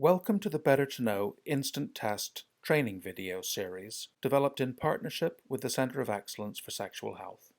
Welcome to the Better2Know Instant Test training video series developed in partnership with the Center of Excellence for Sexual Health.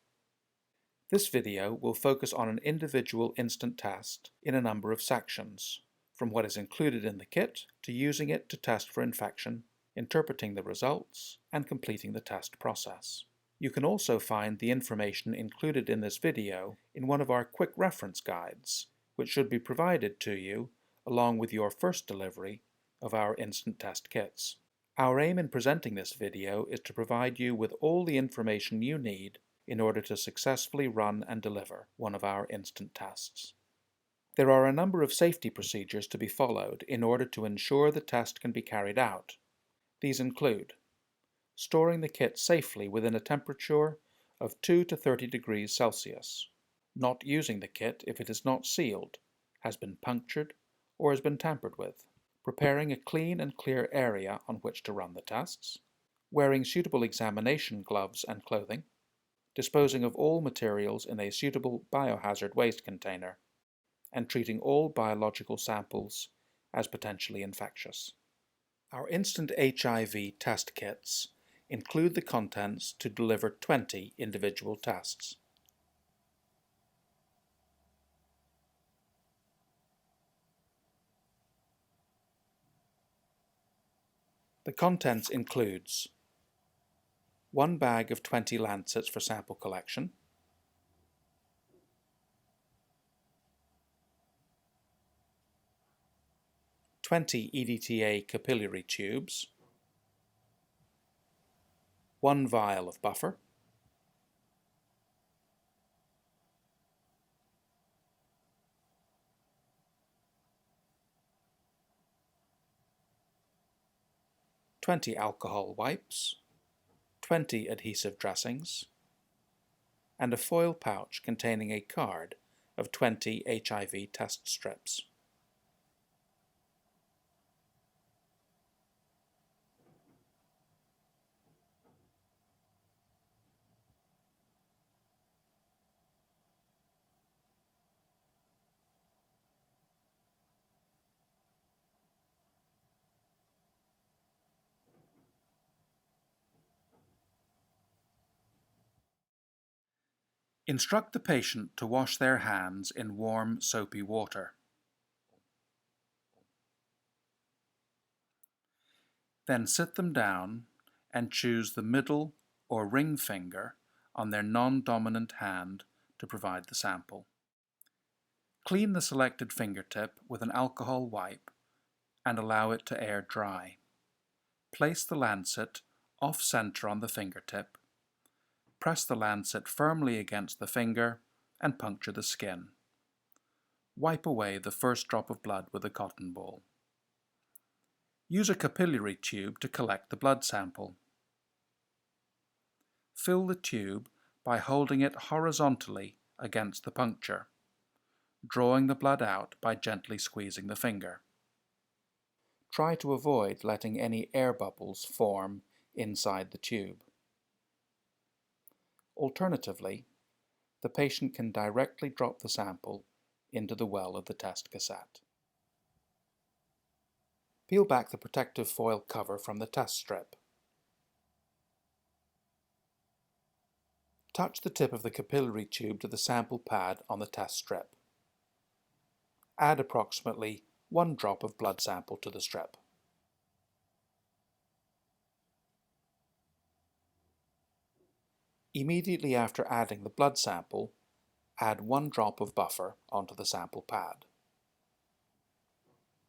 This video will focus on an individual instant test in a number of sections, from what is included in the kit to using it to test for infection, interpreting the results, and completing the test process. You can also find the information included in this video in one of our quick reference guides, which should be provided to you along with your first delivery of our instant test kits. Our aim in presenting this video is to provide you with all the information you need in order to successfully run and deliver one of our instant tests. There are a number of safety procedures to be followed in order to ensure the test can be carried out. These include storing the kit safely within a temperature of 2 to 30 degrees Celsius, not using the kit if it is not sealed, has been punctured, or has been tampered with, preparing a clean and clear area on which to run the tests, wearing suitable examination gloves and clothing, disposing of all materials in a suitable biohazard waste container, and treating all biological samples as potentially infectious. Our instant HIV test kits include the contents to deliver 20 individual tests. The contents includes 1 bag of 20 lancets for sample collection, 20 EDTA capillary tubes, 1 vial of buffer, (20 alcohol wipes, 20 adhesive dressings, and a foil pouch containing a card of 20 HIV test strips. Instruct the patient to wash their hands in warm, soapy water. Then sit them down and choose the middle or ring finger on their non-dominant hand to provide the sample. Clean the selected fingertip with an alcohol wipe and allow it to air dry. Place the lancet off-center on the fingertip. Press the lancet firmly against the finger and puncture the skin. Wipe away the first drop of blood with a cotton ball. Use a capillary tube to collect the blood sample. Fill the tube by holding it horizontally against the puncture, drawing the blood out by gently squeezing the finger. Try to avoid letting any air bubbles form inside the tube. Alternatively, the patient can directly drop the sample into the well of the test cassette. Peel back the protective foil cover from the test strip. Touch the tip of the capillary tube to the sample pad on the test strip. Add approximately 1 drop of blood sample to the strip. Immediately after adding the blood sample, add 1 drop of buffer onto the sample pad.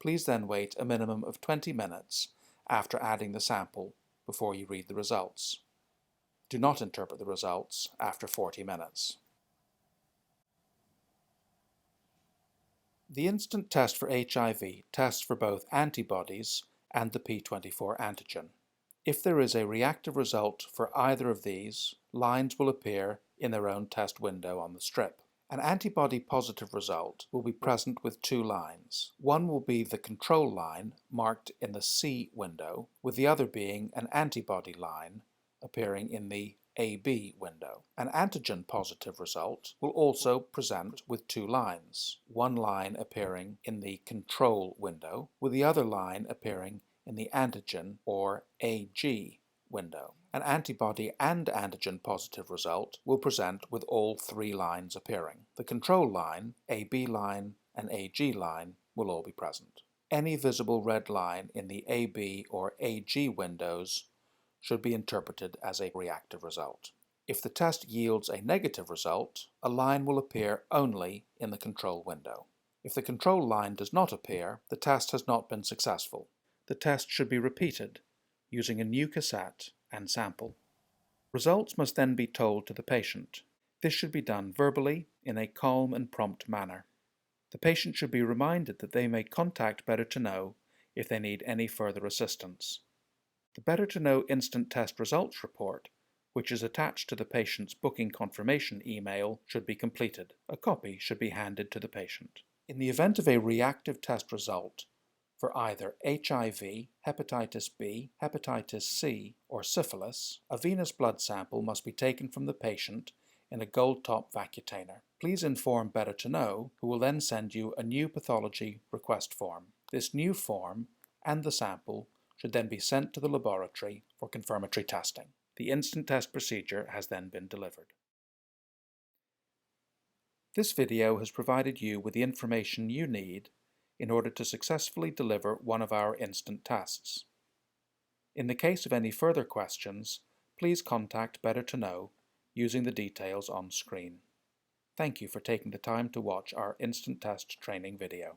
Please then wait a minimum of 20 minutes after adding the sample before you read the results. Do not interpret the results after 40 minutes. The instant test for HIV tests for both antibodies and the P24 antigen. If there is a reactive result for either of these, lines will appear in their own test window on the strip. An antibody positive result will be present with 2 lines. One will be the control line marked in the C window, with the other being an antibody line appearing in the AB window. An antigen-positive result will also present with two lines, one line appearing in the control window, with the other line appearing in the antigen or AG window. An antibody and antigen-positive result will present with all three lines appearing. The control line, AB line, and AG line will all be present. Any visible red line in the AB or AG windows should be interpreted as a reactive result. If the test yields a negative result, a line will appear only in the control window. If the control line does not appear, the test has not been successful. The test should be repeated using a new cassette and sample. Results must then be told to the patient. This should be done verbally in a calm and prompt manner. The patient should be reminded that they may contact Better2Know if they need any further assistance. The Better2Know Instant Test Results Report, which is attached to the patient's booking confirmation email, should be completed. A copy should be handed to the patient. In the event of a reactive test result for either HIV, hepatitis B, hepatitis C, or syphilis, a venous blood sample must be taken from the patient in a gold-top vacutainer. Please inform Better2Know, who will then send you a new pathology request form. This new form and the sample should then be sent to the laboratory for confirmatory testing. The instant test procedure has then been delivered. This video has provided you with the information you need in order to successfully deliver one of our instant tests. In the case of any further questions, please contact Better2Know using the details on screen. Thank you for taking the time to watch our instant test training video.